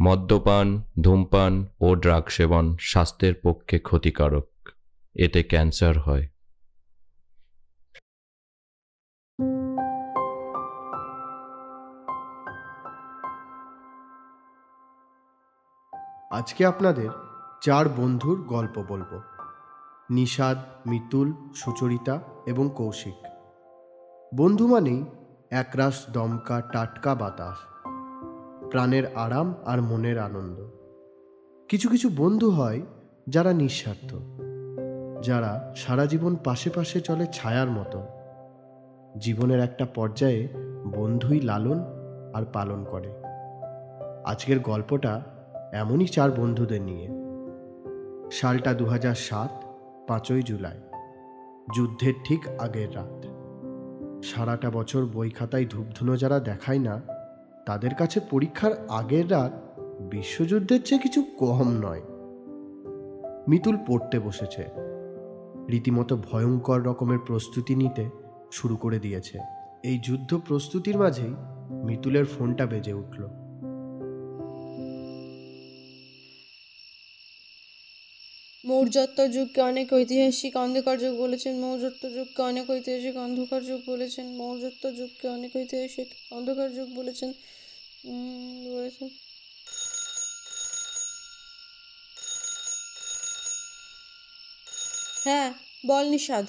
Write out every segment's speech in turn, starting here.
মদ্যপান, ধূমপান ও ড্রাগ সেবন স্বাস্থ্যের পক্ষে ক্ষতিকারক। এতে ক্যান্সার হয়। আজকে আপনাদের 4 বন্ধুর গল্প বলবো। নিষাদ, মিতুল, সুচরিতা এবং কৌশিক। বন্ধু মানেই একরাশ দমকা টাটকা বাতাস, প্রাণের আরাম আর মনের আনন্দ। কিছু কিছু বন্ধু হয় যারা নিঃস্বার্থ, যারা সারা জীবন পাশে পাশে চলে ছায়ার মতো। জীবনের একটা পর্যায়ে বন্ধুই লালন আর পালন করে। আজকের গল্পটা এমনই 4 বন্ধুদের নিয়ে। সালটা 2007, 5ই জুলাই, যুদ্ধের ঠিক আগের রাত। সারাটা বছর বই খাতায় ধূপধুনো যারা দেখায় না, তাদের কাছে পরীক্ষার আগের রাত বিশ্বযুদ্ধের চেয়ে কিছু কম নয়। মিতুল পড়তে বসেছে, রীতিমতো ভয়ঙ্কর রকমের প্রস্তুতি নিতে শুরু করে দিয়েছে। এই যুদ্ধ প্রস্তুতির মাঝেই মিতুলের ফোনটা বেজে উঠল। মৌর্যত্ব যুগকে অনেক ঐতিহাসিক অন্ধকার যুগ বলেছেন। মৌর্যত্ব যুগকে অনেক ঐতিহাসিক অন্ধকার যুগ বলেছেন। মৌর্যত্ব যুগকে অনেক ঐতিহাসিক অন্ধকার যুগ বলেছেন। হ্যাঁ বল নিষাদ।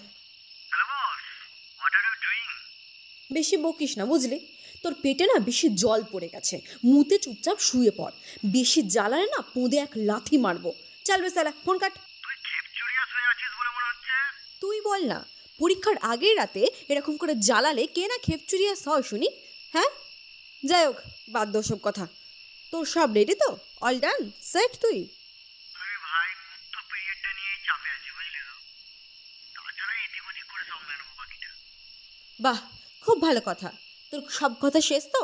বেশি বকিস না বুঝলি, তোর পেটে না বেশি জল পড়ে গেছে। মুতে চুপচাপ শুয়ে পড়, বেশি জ্বালালে না পোঁদে এক লাথি মারবো। চল বে সালা, ফোন কাট। তুই বল না, পরীক্ষার আগের রাতে এরকম করে জ্বালালে কে না খেপচুরিয়াস হয় শুনি? হ্যাঁ যাই হোক, বাদ দো সব কথা। তোর সব রেডি তো? অল ডান, সেট তুই? বাহ, খুব ভালো কথা। তোর সব কথা শেষ তো?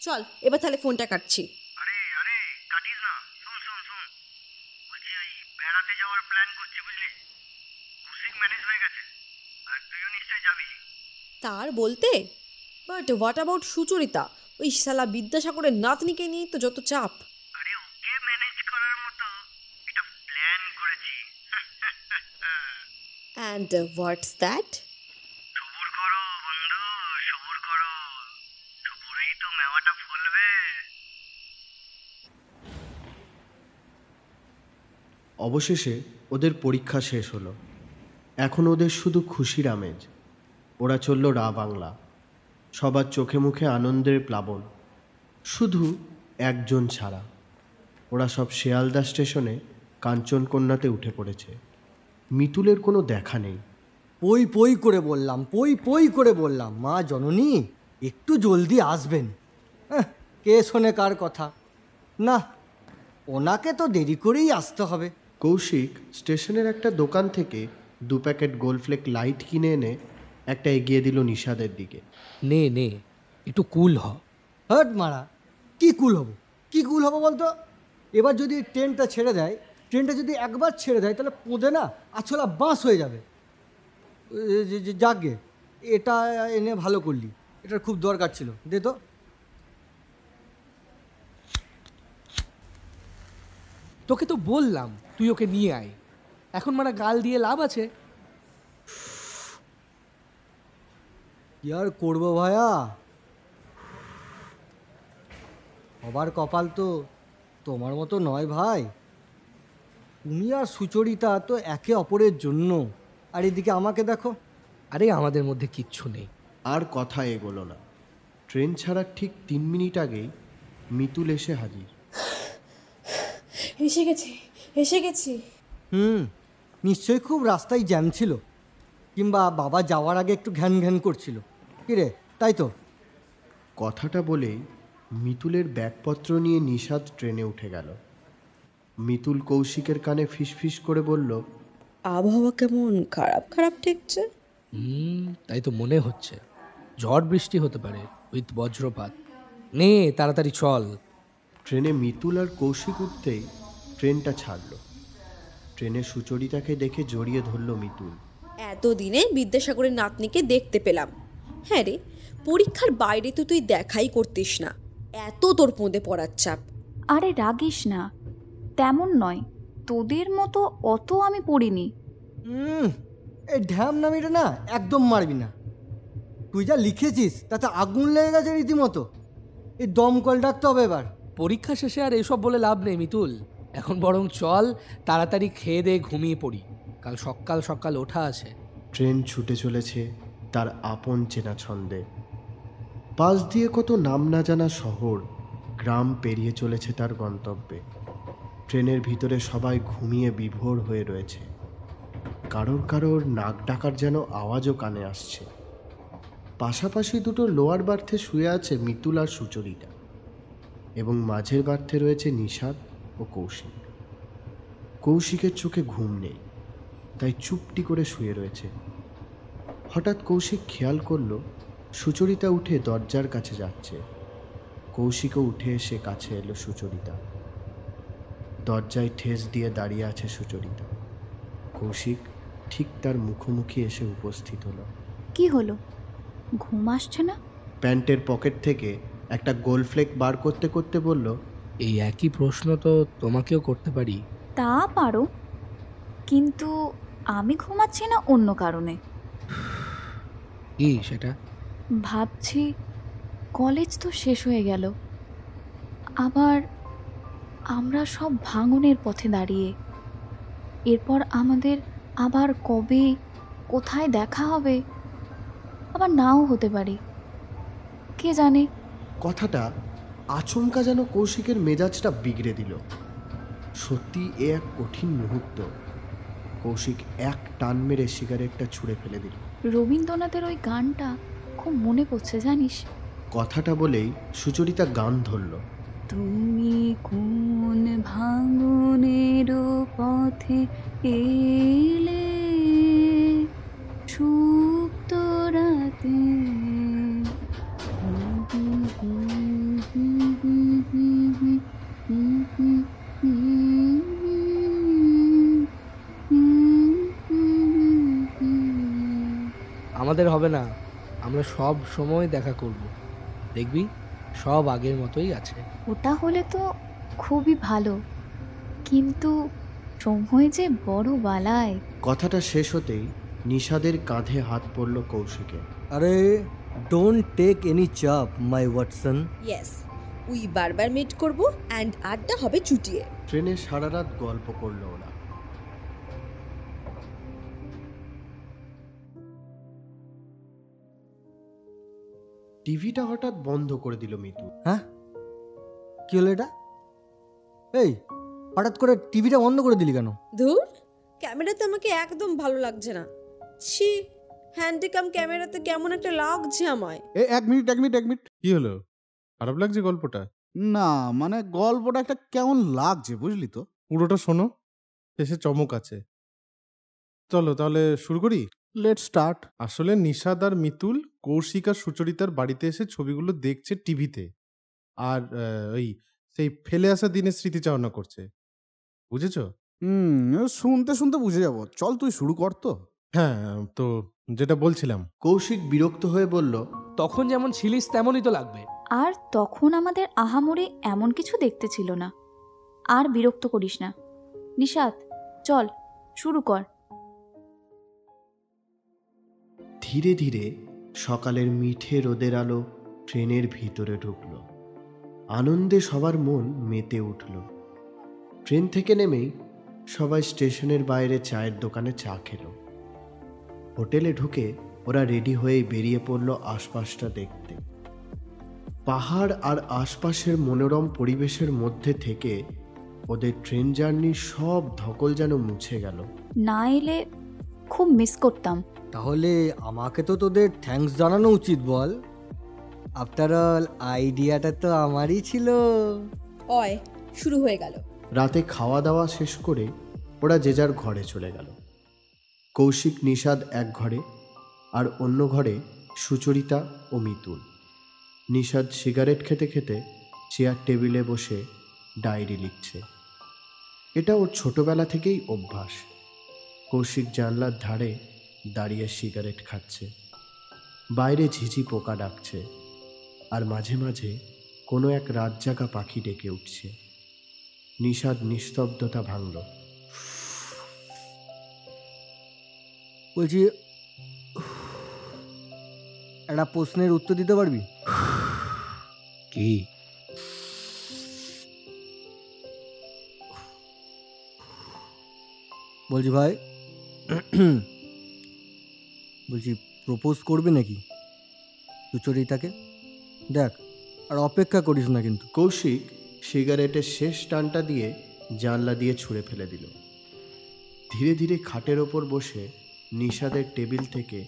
চল এবার তাহলে ফোনটা কাটছি। কাটিস না, শুন শুন শুন, বলছি ওই বেড়াতে যাওয়ার প্ল্যান করছি বুঝলি। কৌশিক ম্যানেজ হয়ে গেছে, আর তুইও নিশ্চয়ই যাবি। তার বলতে, বাট হোয়াট অ্যাবাউট সুচরিতা? ওই শালা বিদ্যাসাগরের নাতনিকে নিয়ে তো যত চাপ। আরে ওকে ম্যানেজ করার মতো একটা প্ল্যান করেছি। And what's that? সবুর করো বন্ধু, সবুর করো, সবুরেই তো মেওয়াটা ফলবে। অবশেষে ওদের পরীক্ষা শেষ হলো। এখন ওদের শুধু খুশির আমেজ। ওরা চলল রা বাংলা, সবার চোখে মুখে আনন্দের প্লাবন। শুধু একজন ছাড়া। ওরা সব শিয়ালদা স্টেশনে কাঞ্চনকন্যাতে উঠে পড়েছে। মিতুলের কোনো দেখা নেই। পই পই করে বললাম, পই পই করে বললাম, মা জননী একটু জলদি আসবেন। কে শোনে কার কথা? না, ওনাকে তো দেরি করেই আসতে হবে। কৌশিক স্টেশনের একটা দোকান থেকে 2 প্যাকেট গোলফ্লেক লাইট কিনে এনে একটা এগিয়ে দিল নিষাদের দিকে। নে নে, একটু কুল হ। হট মারা, কি কুল হব? কি কুল হব বলতো? এবার যদি ট্রেনটা ছেড়ে দেয়, ট্রেনটা যদি একবার ছেড়ে দেয়, তাহলে পোঁদে না আছলা বাঁশ হয়ে যাবে। যাকগে, এটা এনে ভালো করলি, এটার খুব দরকার ছিল। দে তো। তোকে তো বললাম তুই ওকে নিয়ে আয়, এখন মানে গাল দিয়ে লাভ আছে? কি আর করবো ভাইয়া, সবার কপাল তো তোমার মতো নয় ভাই। তুমি আর সুচরিতা তো একে অপরের জন্য, আর এদিকে আমাকে দেখো। আরে আমাদের মধ্যে কিচ্ছু নেই। আর কথা এগোলো না। ট্রেন ছাড়ার ঠিক 3 মিনিট আগেই মিতুল এসে হাজির। এসে গেছি, এসে গেছি। নিশ্চয়ই খুব রাস্তায় জ্যাম ছিল, কিংবা বাবা যাওয়ার আগে একটু ঘ্যান ঘ্যান করছিল। কিরে, তাই তো? কথাটা বলেই মিতুলের ব্যাগপত্র নিয়ে নিষাদ ট্রেনে উঠে গেল। মিতুল কৌশিকের কানে ফিসফিস করে বলল, আবহাওয়া কেমন খারাপ খারাপ ঠেকছে। তাই তো মনে হচ্ছে, ঝড় বৃষ্টি হতে পারে উইথ বজ্রপাত। নে তাড়াতাড়ি চল। ট্রেনে মিতুল আর কৌশিক উঠতেই ট্রেনটা ছাড়ল। ট্রেনে সুচরিতাকে দেখে জড়িয়ে ধরল মিতুল। এতদিনে বিদ্যাসাগরের নাতনিকে দেখতে পেলাম। হ্যাঁ রে, পরীক্ষার বাইরে তো তুই দেখাই করতিস না, এত তোর পোঁদে পড়ার চাপ। আরে রাগিস না, তেমন নয়, তোদের মতো অত আমি পড়িনি। এই ঢ্যাম নামিটা না একদম মারবি না। তুই যা লিখেছিস তাতে আগুন লেগে গেছে রীতিমতো। এই দমকল ডাকতে হবে এবার। পরীক্ষা শেষে আর এসব বলে লাভ নেই মিতুল, এখন বরং চল তাড়াতাড়ি খেয়ে দিয়ে ঘুমিয়ে পড়ি, কাল সকাল সকাল ওঠা আছে। ট্রেন ছুটে চলেছে তার আপন চেনা ছন্দে। পাশ দিয়ে কত নাম না জানা শহর, গ্রাম পেরিয়ে চলেছে তার গন্তব্যে। ট্রেনের ভিতরে সবাই ঘুমিয়ে বিভোর হয়ে রয়েছে। কারোর কারোর নাক ডাকার যেন আওয়াজও কানে আসছে। পাশাপাশি দুটো লোয়ার বার্থে শুয়ে আছে মিতুল আর সুচরিতা, এবং মাঝের বার্থে রয়েছে নিশাদ ও কৌশিক। কৌশিকের চোখে ঘুম নেই, তাই চুপটি করে শুয়ে রয়েছে। হঠাৎ কৌশিক খেয়াল করল সুচরিতা উঠে দরজার কাছে যাচ্ছে। কৌশিকও উঠে এসে কাছে এলো সুচরিতা। দরজায় ঠেস দিয়ে দাঁড়িয়ে আছে সুচরিতা। কৌশিক ঠিক তার মুখোমুখি এসে উপস্থিত হলো। কি হলো, ঘুম আসছে না? প্যান্টের পকেট থেকে একটা গোলফ্লেক বার করতে করতে বলল, এই একই প্রশ্ন তো তোমাকেও করতে পারি। তা পারো, কিন্তু আমি ঘুমাচ্ছি না অন্য কারণে। কি সেটা? ভাবছি কলেজ তো শেষ হয়ে গেল, আবার আমরা সব ভাঙনের পথে দাঁড়িয়ে। এরপর আমাদের আবার কবে কোথায় দেখা হবে, আবার নাও হতে পারে, কে জানে। কথাটা আচমকা যেন কৌশিকের মেজাজটা বিগড়ে দিল। সত্যি এ এক কঠিন মুহূর্ত। কৌশিক এক টান মেরে সিগারেটটা ছুঁড়ে ফেলে দিল। রবীন্দ্রনাথের ওই গানটা খুব মনে পড়ছে জানিস। কথাটা বলেই সুচরিতা গান ধরল। তুমি কোন ভাঙনের পথে এলে সুপ্ত রাতে, আমাদের হবে না, আমরা সব সময় দেখা করব, দেখবি সব আগের মতোই আছে। ওটা হলে তো খুবই ভালো, কিন্তু সময় যে বড় বালায়। কথাটা শেষ হতেই নিশাদের কাঁধে হাত পড়ল কৌশিকের। আরে ডোন্ট টেক এনি চাপ মাই ওয়াটসন। ইয়েস, উই বারবার মিট করব অ্যান্ড আড্ডা হবে চুটিয়ে। ট্রেনে সারা রাত গল্প করলো ওরা। টিভিটা হঠাৎ বন্ধ করে দিল মিতু। হ্যাঁ, কি হলো এটা? এই হঠাৎ করে টিভিটা বন্ধ করে দিলি কেন? ধুর, ক্যামেরাতে আমাকে একদম ভালো লাগছে না। ছি, হ্যান্ডিক্যাম ক্যামেরাতে কেমন একটা লাগছে আমায়। এক মিনিট কি হলো? খারাপ লাগছে গল্পটা? না মানে গল্পটা একটা কেমন লাগছে বুঝলি তো। পুরোটা শোনো, শেষে চমক আছে। চলো তাহলে শুরু করি। Let's start. আসলে নিশাদ আর মিতুল কৌশিক আর সুচরিতার বাড়িতে এসে ছবিগুলো দেখছে টিভিতে, আর ওই সেই ফেলে আসা দিনের স্মৃতিচারণা করছে, বুঝেছো? শুনতে শুনতে বুঝে যাব। চল তুই শুরু কর তো। হ্যাঁ, তো যেটা বলছিলাম। কৌশিক বিরক্ত হয়ে বলল, তখন যেমন ছিলিস তেমনই তো লাগবে। আর তখন আমাদের আহামরি এমন কিছু দেখতে ছিল না। আর বিরক্ত করিস না নিশাত, চল শুরু কর। ধীরে ধীরে সকালের মিঠে রোদের আলো ট্রেনের ভিতরে ঢুকল। আনন্দে সবার মন মেতে উঠল। ট্রেন থেকে নেমেই সবাই স্টেশনের বাইরে চায়ের দোকানে চা খেল। হোটেলে ঢুকে ওরা রেডি হয়েই বেরিয়ে পড়ল আশপাশটা দেখতে। পাহাড় আর আশপাশের মনোরম পরিবেশের মধ্যে থেকে ওদের ট্রেন জার্নির সব ধকল যেন মুছে গেল। না এলে খুব মিস করতাম। তাহলে আমাকে তো তোদের থ্যাঙ্কস জানানো উচিত বল। আফটার অল আইডিয়াটা তো আমারই ছিল। অয়, শুরু হয়ে গেল। রাতে খাওয়া দাওয়া শেষ করে ওরা যে যার ঘরে চলে গেল। কৌশিক নিশাদ এক ঘরে, আর অন্য ঘরে সুচরিতা ও মিতুল। নিশাদ সিগারেট খেতে খেতে চেয়ার টেবিলে বসে ডায়েরি লিখছে। এটা ওর ছোটবেলা থেকেই অভ্যাস। কৌশিক জানলার ধারে দাঁড়িয়ে সিগারেট খাচ্ছে। বাইরে ঝিঝি পোকা ডাকছে, আর মাঝে মাঝে কোনো এক রাতজাগা পাখি ডেকে উঠছে। নিষাদ নিস্তব্ধতা ভাঙল। বলছি, একটা প্রশ্নের উত্তর দিতে পারবি? কি? বলছি ভাই, বলছি প্রপোজ করবে নাকি সুচরিতাকে? দেখ, আর অপেক্ষা করিস না কিন্তু। কৌশিক সিগারেটের শেষ টানটা দিয়ে জানলা দিয়ে ছুঁড়ে ফেলে দিল। ধীরে ধীরে খাটের ওপর বসে নিষাদের টেবিল থেকে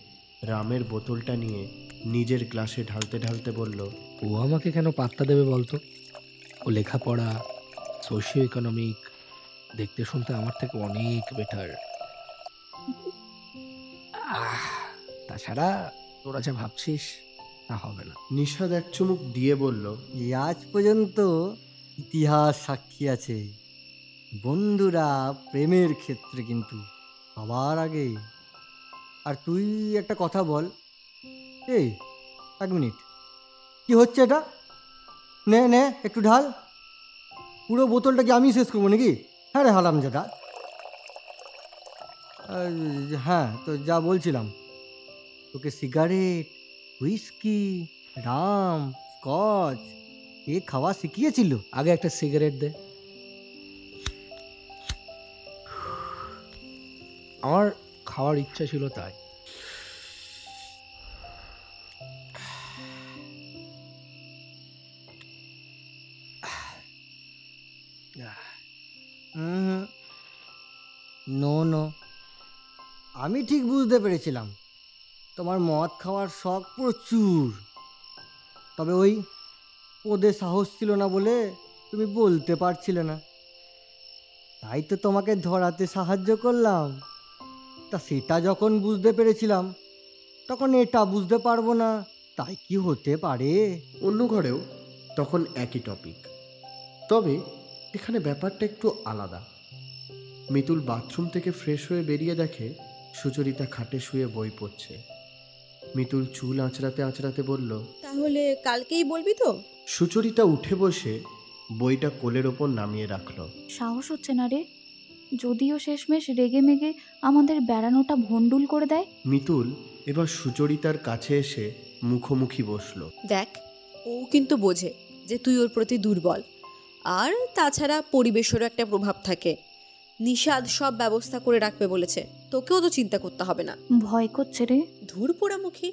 রামের বোতলটা নিয়ে নিজের গ্লাসে ঢালতে ঢালতে বলল, ও আমাকে কেন পাত্তা দেবে বলতো? ও লেখাপড়া, সোশিও ইকোনমিক, দেখতে শুনতে আমার থেকে অনেক বেটার। তাছাড়া তোরা যা ভাবছিস তা হবে না। নিষাদ এক চুমুক দিয়ে বলল, আজ পর্যন্ত ইতিহাস সাক্ষী আছে, বন্ধুরা প্রেমের ক্ষেত্রে কিন্তু সবার আগে। আর তুই একটা কথা বল, এই এক মিনিট, কি হচ্ছে এটা? নে নে একটু ঢাল। পুরো বোতলটা কি আমি শেষ করবো নাকি? হ্যাঁ রে হারামজাদা। হ্যাঁ, তো যা বলছিলাম, তোকে সিগারেট, হুইস্কি, রাম, স্কচ এ খাওয়া শিখিয়েছিল? আগে একটা সিগারেট দে। আমার খাওয়ার ইচ্ছা ছিল তাই। নো নো, আমি ঠিক বুঝতে পেরেছিলাম তোমার মদ খাওয়ার শখ প্রচুর, তবে ওই ওদের সাহস ছিল না বলে তুমি বলতে পারছিলে না, তাই তো তোমাকে ধরাতে সাহায্য করলাম। তা সেটা যখন বুঝতে পেরেছিলাম, তখন এটা বুঝতে পারবো না, তাই কি হতে পারে? অন্য ঘরেও তখন একই টপিক, তবে এখানে ব্যাপারটা একটু আলাদা। মিতুল বাথরুম থেকে ফ্রেশ হয়ে বেরিয়ে দেখে সুচরিতা খাটে শুয়ে বই পড়ছে। মিতুল চুল আঁচড়াতে আঁচড়াতে বলল, তাহলে কালকেই বলবি তো? সুচরিতা উঠে বসে বইটা কোলের ওপর নামিয়ে রাখল। সাহস হচ্ছে না রে, যদিও শেষমেশ রেগে মেগে আমাদের বেড়ানোটা ভণ্ডুল করে দেয়। মিতুল এবার সুচরিতার কাছে এসে মুখোমুখি বসল। দেখ, ও কিন্তু বোঝে যে তুই ওর প্রতি দুর্বল, আর তাছাড়া পরিবেশেরও একটা প্রভাব থাকে। নিষাদ সব ব্যবস্থা করে রাখবে বলেছে, তোকেও তো চিন্তা করতে হবে না। ভয় করছে রে। ধুর পোড়ামুখী,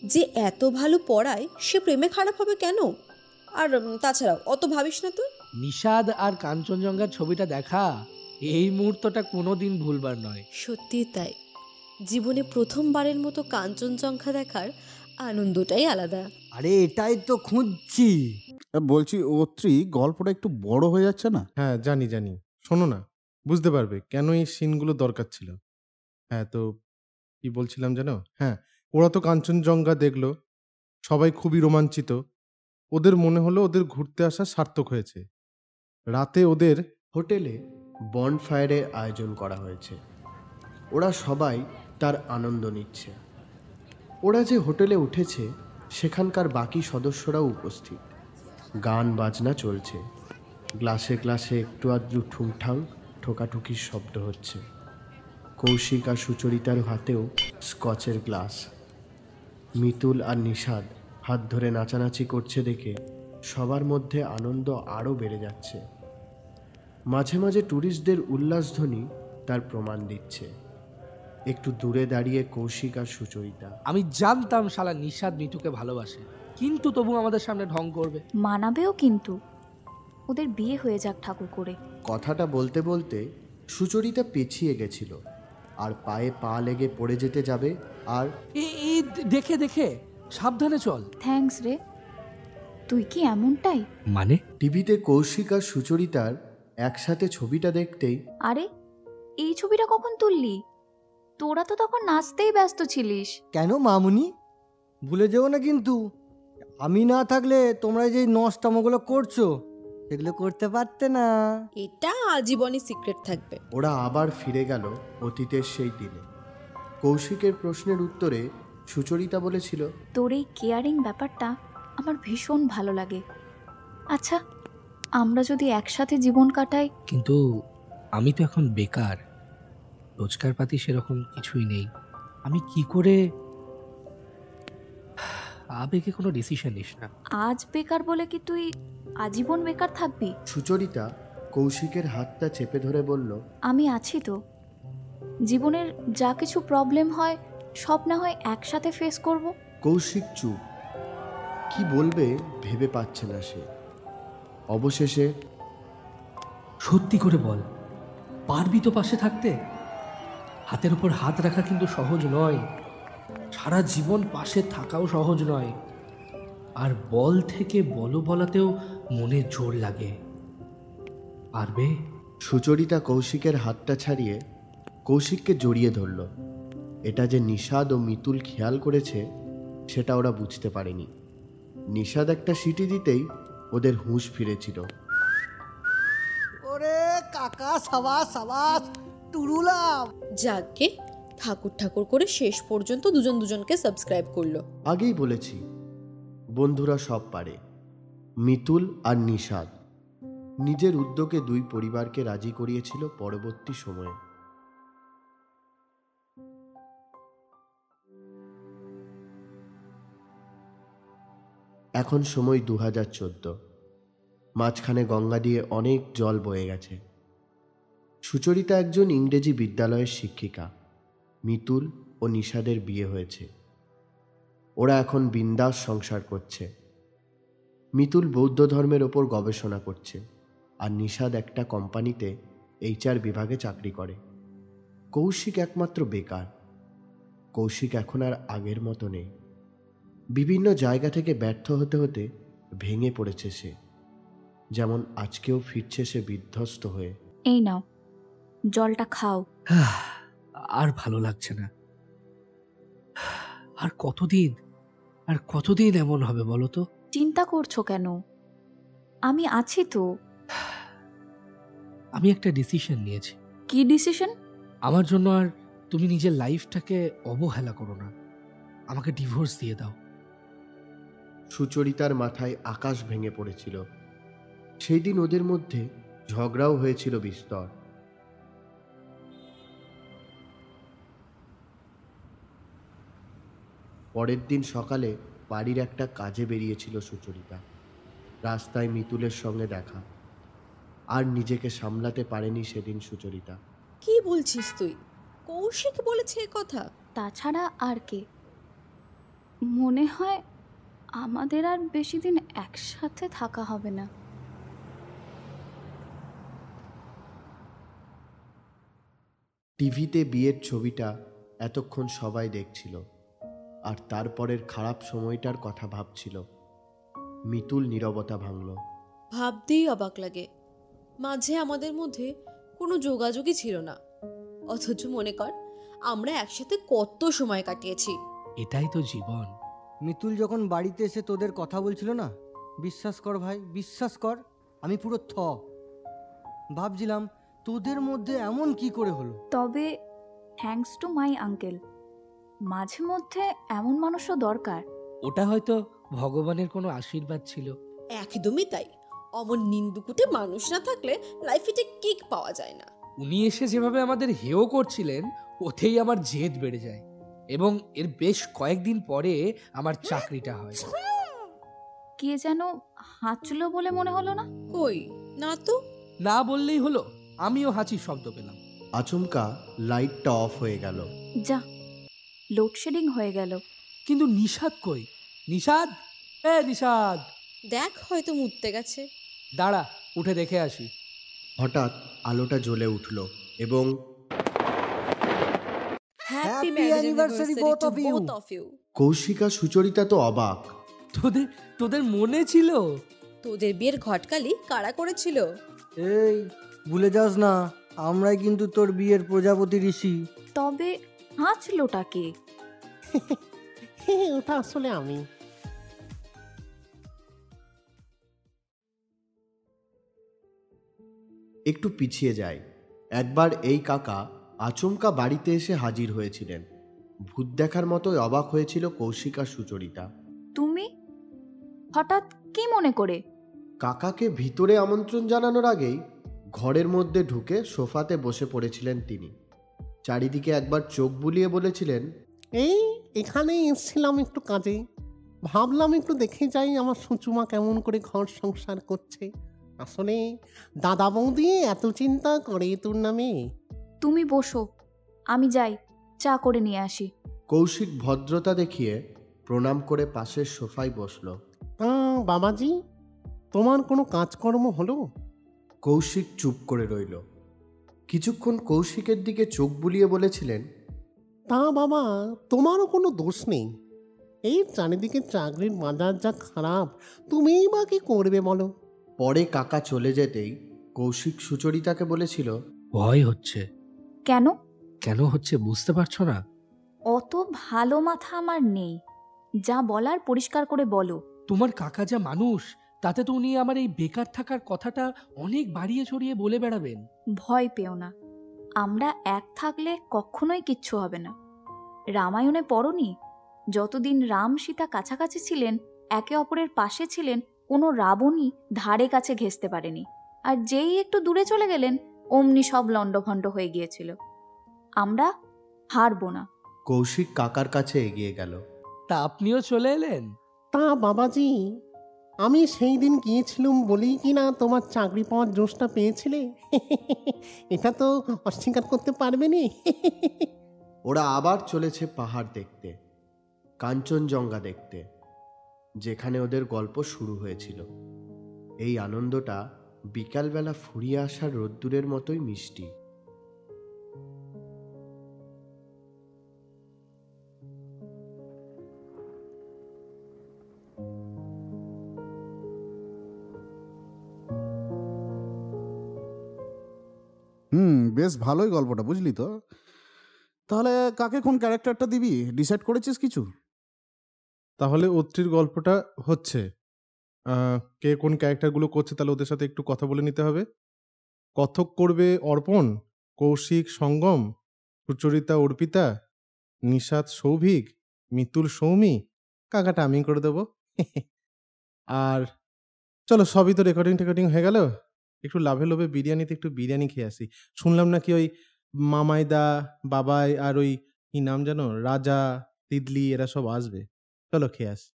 যে এত ভালো পড়ায় সে প্রেমে খারাপ হবে কেন? আর তাছাড়াও অত ভাবিস না তুই। নিষাদ আর কাঞ্চনজঙ্ঘার ছবিটা দেখা এই মুহূর্তটা কোনোদিন ভুলবার নয়। সত্যি তাই, জীবনে প্রথমবারের মতো কাঞ্চনজঙ্ঘা দেখার আনন্দটাই আলাদা। আরে এটাই তো খুঁজছি। বলছি অত্রি, গল্পটা একটু বড় হয়ে যাচ্ছে না? হ্যাঁ জানি জানি, শোনো না, বুঝতে পারবে কেন এই সিনগুলো দরকার ছিল। হ্যাঁ, তো কি বলছিলাম জানো? হ্যাঁ, ওরা তো কাঞ্চনজঙ্ঘা দেখলো, সবাই খুবই রোমাঞ্চিত। ওদের মনে হলো ওদের ঘুরতে আসা সার্থক হয়েছে। রাতে ওদের হোটেলে বনফায়ারের আয়োজন করা হয়েছে। ওরা সবাই তার আনন্দ নিচ্ছে। ওরা যে হোটেলে উঠেছে সেখানকার বাকি সদস্যরাও উপস্থিত। গান বাজনা চলছে, গ্লাসে গ্লাসে একটু আধটু ঠুংঠাং ঠোকাঠুকির শব্দ হচ্ছে। কৌশিক আর সুচরিতার হাতেও স্কচের গ্লাস। মিতুল আর নিষাদ হাত ধরে নাচানাচি করছে দেখে সবার মধ্যে আনন্দ আরও বেড়ে যাচ্ছে। মাঝে মাঝে ট্যুরিস্টদের উল্লাসধ্বনি তার প্রমাণ দিচ্ছে। একটু দূরে দাঁড়িয়ে কৌশিক আর সুচরিতা। আমি জানতাম শালা নিষাদ মিঠুকে ভালোবাসে, কিন্তু তবু আমাদের সামনে ঢং করবে। মানাবেও কিন্তু, ওদের বিয়ে হয়ে যাক ঠাকুর করে। কথাটা বলতে বলতে সুচরিতা পেছিয়ে গেছিল, আর পায়ে পা লেগে পড়ে যেতে যাবে। আর দেখে দেখে সাবধানে চল। থ্যাঙ্কস রে, তুই কি এমনটাই? মানে টিভিতে কৌশিক আর সুচরিতার একসাথে ছবিটা দেখতেই, আরে এই ছবিটা কখন তুললি? তোরা তো তখন নাচতেই ব্যস্ত ছিলিস। কেন মামুনি, ভুলে যেও না কিন্তু, আমি না থাকলে তোমরা যে নষ্টামগুলো করছো সেগুলো করতে পারতে না। এটা আজীবনই সিক্রেট থাকবে। ওরা আবার ফিরে গেল অতীতের সেই দিনে। কৌশিকের প্রশ্নের উত্তরে সুচরিতা বলেছিল, তোর এই কেয়ারিং ব্যাপারটা আমার ভীষণ ভালো লাগে। আচ্ছা, আমরা যদি একসাথে জীবন কাটাই। কিন্তু আমি তো এখন বেকার, রোজগার পাতি সেরকম কিছুই নেই। আমি কি করে? আবেগে কোনো ডিসিশন নিস না। আজ বেকার বলে কি তুই আজীবন বেকার থাকবি? সুচরিতা কৌশিকের হাতটা চেপে ধরে বলল, আমি আছি তো। জীবনের যা কিছু প্রবলেম হয় সব না হয় একসাথে ফেস করব। কৌশিক চুপ, কি বলবে ভেবে পাচ্ছে না সে। অবশেষে, সত্যি করে বল, পারবি তো পাশে থাকতে? হাতের উপর হাত রাখা কিন্তু সহজ নয়, সারা জীবন পাশে থাকাও সহজ নয়। আর বল থেকে বলো বলাতেও মনে জোর লাগে। পারবে? সুচরিতা কৌশিকের হাতটা ছাড়িয়ে কৌশিককে জড়িয়ে ধরল। এটা যে নিষাদ ও মিতুল খেয়াল করেছে সেটা ওরা বুঝতে পারেনি। নিষাদ একটা সিটি দিতেই ওদের হুঁশ ফিরেছিল। ওরে কাকা, সাবাস সাবাস, টুরুলাম। যাকে ঠাকুর ঠাকুর করে শেষ পর্যন্ত দুজন দুজনকে সাবস্ক্রাইব করলো। আগেই বলেছি, বন্ধুরা সব পারে। মিতুল আর নিষাদ নিজের উদ্যোগে দুই পরিবারকে রাজি করিয়েছিল পরবর্তী সময়ে। এখন সময় 2014। মাঝখানে গঙ্গা দিয়ে অনেক জল বয়ে গেছে। সুচরিতা একজন ইংরেজি বিদ্যালয়ের শিক্ষিকা। মিতুল ও নিষাদের বিয়ে হয়েছে। ওরা এখন বিন্দাস সংসার করছে। মিতুল বৌদ্ধ ধর্মের ওপর গবেষণা করছে, আর নিষাদ একটা কোম্পানিতে HR বিভাগে চাকরি করে। কৌশিক একমাত্র বেকার। কৌশিক এখন আর আগের মতো নেই। বিভিন্ন জায়গা থেকে ব্যর্থ হতে হতে ভেঙে পড়েছে সে। যেমন আজকেও ফিরছে সে বিধ্বস্ত হয়ে। এই নাও, জলটা খাও। আর ভালো লাগছে না। আর কতদিন এমন হবে বলো তো? চিন্তা করছো কেন? আমি আছি তো। আমি একটা ডিসিশন নিয়েছি। কি ডিসিশন? আমার জন্য আর তুমি নিজের লাইফটাকে অবহেলা করো না। আমাকে ডিভোর্স দিয়ে দাও। সুচরিতার মাথায় আকাশ ভেঙে পড়েছিল। সেই দিন ওদের মধ্যে ঝগড়াও হয়েছিল বিস্তর। পরের দিন সকালে বাড়ির একটা কাজে বেরিয়েছিল সুচরিতা। রাস্তায় মিতুলের সঙ্গে দেখা। আর নিজেকে সামলাতে পারেনি সেদিন সুচরিতা। কি বলছিস তুই? কৌশিক বলেছে এ কথা? তাছাড়া আর কে? মনে হয় আমাদের আর বেশি দিন একসাথে থাকা হবে না। টিভিতে বিয়ের ছবিটা এতক্ষণ সবাই দেখছিল, আর তারপরের খারাপ সময়টার কথা ভাবছিল। মিতুল নীরবতা ভাঙল। ভাবতেই অবাক লাগে, মাঝে আমাদের মধ্যে কোনো যোগাযোগই ছিল না, অথচ মনে কর আমরা একসাথে কত সময় কাটিয়েছি। এটাই তো জীবন। মিতুল যখন বাড়িতে এসে তোদের কথা বলছিল না, বিশ্বাস কর ভাই, বিশ্বাস কর, আমি পুরো ভাবছিলাম তোদের মধ্যে এমন কি করে হলো। তবে থ্যাঙ্কস টু মাই আঙ্কেল, মাঝে মধ্যে এমন মানুষও দরকার। ওটা হয়তো ভগবানের কোনো আশীর্বাদ ছিল। একদমই তাই। অমন নিন্দুকুটে মানুষ না থাকলে লাইফে ঠিক কিক পাওয়া যায় না। উনি এসে যেভাবে আমাদের হেয় করছিলেন, ওতেই আমার জেদ বেড়ে যায়, এবং এর বেশ কয়েকদিন পরে আমার চাকরিটা হয়। কে যেন হাঁচলো বলে মনে হলো না? কই না তো। না বললেই হলো, আমিও হাঁচির শব্দ পেলাম। আচমকা লাইটটা অফ হয়ে গেল। যা, লোডশেডিং হয়ে গেল। কিন্তু নিষাদ কই? নিষাদ, নিষাদ! দেখ, হয়তো মুততে গেছে। দাঁড়া, উঠে দেখে আসি। হঠাৎ আলোটা জ্বলে উঠল এবং happy anniversary both of you। Kaushika Sucharita তো অবাক। তোদের মনে ছিল? তোদের বিয়ের ঘটকালি কারা করেছিল? এই ভুলে যাস না, আমরাই কিন্তু তোর বিয়ের প্রজাপতি ঋষি। তবে হাঁচলোটা কে? ওটা আসলে আমি। একটু পিছিয়ে যায়। একবার এই কাকা আচমকা বাড়িতে এসে হাজির হয়েছিলেন। ভূত দেখার মতোই অবাক হয়েছিল কৌশিক আর সুচরিতা। তুমি হঠাৎ কি মনে করে? কাকাকে ভিতরে আমন্ত্রণ জানানোর আগেই ঘরের মধ্যে ঢুকে সোফাতে বসে পড়েছিলেন তিনি। চারিদিকে একবার চোখ বুলিয়ে বলেছিলেন, এই এখানে এসেছিলাম একটু কাজে, ভাবলাম একটু দেখে যাই আমার সুচুমা কেমন করে ঘর সংসার করছে। আসলে দাদা বৌদি এত চিন্তা করে তোর নামে। তুমি বসো, আমি যাই চা করে নিয়ে আসি। কৌশিক ভদ্রতা দেখিয়ে প্রণাম করে পাশের সোফায় বসল। তা বাবাজি, তোমার কোনো কাজকর্ম হলো? কৌশিক চুপ করে রইল। কিছুক্ষণ কৌশিকের দিকে চোখ বুলিয়ে বলেছিলেন, তা বাবা, তোমারও কোনো দোষ নেই। এই চারিদিকে চাকরির বাজার যা খারাপ, তুমিই বা কি করবে বলো? পরে কাকা চলে যেতেই কৌশিক সুচরিতাকে বলেছিল, ভয় হচ্ছে। কেন? কেন হচ্ছে বুঝতে পারছো না? অত ভালো মাথা আমার নেই, যা বলার পরিষ্কার করে বলো। তোমার কাকা যা মানুষ, তাতে তো উনি আমার এই বেকার থাকার কথাটা অনেক বাড়িয়ে ছড়িয়ে বলে বেড়াবেন। ভয় পেও না, আমরা এক থাকলে কখনোই কিচ্ছু হবে না। রামায়ণে পড়নি, যতদিন রাম সীতা কাছাকাছি ছিলেন, একে অপরের পাশে ছিলেন, কোনো রাবণই ধারে কাছে ঘেঁষতে পারেনি। আর যেই একটু দূরে চলে গেলেন, অমনি সব লণ্ডভণ্ড হয়ে গিয়েছিল। আমরা হারবো না। কৌশিক কাকার কাছে এগিয়ে গেল। তা আপনিও চলে এলেন? তা বাবাজি, আমি সেই দিন গিয়েছিলাম বলেই কি না তোমার চাকরি পাওয়ার জোশটা পেয়েছিলে? এটা তো অস্বীকার করতে পারবে নি। ওরা আবার চলেছে পাহাড় দেখতে, কাঞ্চনজঙ্ঘা দেখতে, যেখানে ওদের গল্প শুরু হয়েছিল। এই আনন্দটা বিকালবেলা ফুরিয়ে আসা রোদ্দুরের মতোই মিষ্টি। বেশ ভালোই গল্পটা, বুঝলি তো। তাহলে কাকে কোন ক্যারেক্টারটা দিবি ডিসাইড করেছিস কিছু? তাহলে অত্রির গল্পটা হচ্ছে, কে কোন ক্যারেক্টারগুলো করছে তাহলে ওদের সাথে একটু কথা বলে নিতে হবে। কথক করবে অর্পণ, কৌশিক সঙ্গম, সুচরিতা অর্পিতা, নিশাত সৌভিক, মিতুল সৌমি, কাকাটা আমি করে দেবো। আর চলো, সবই তো রেকর্ডিং হয়ে গেল, একটু লাভে লোভে বিরিয়ানিতে একটু বিরিয়ানি খেয়ে আসি। শুনলাম নাকি ওই মামাইদা, বাবাই আর ওই কি নাম জানো, রাজা, তিদলি, এরা সব আসবে। চলো খেয়ে আসি।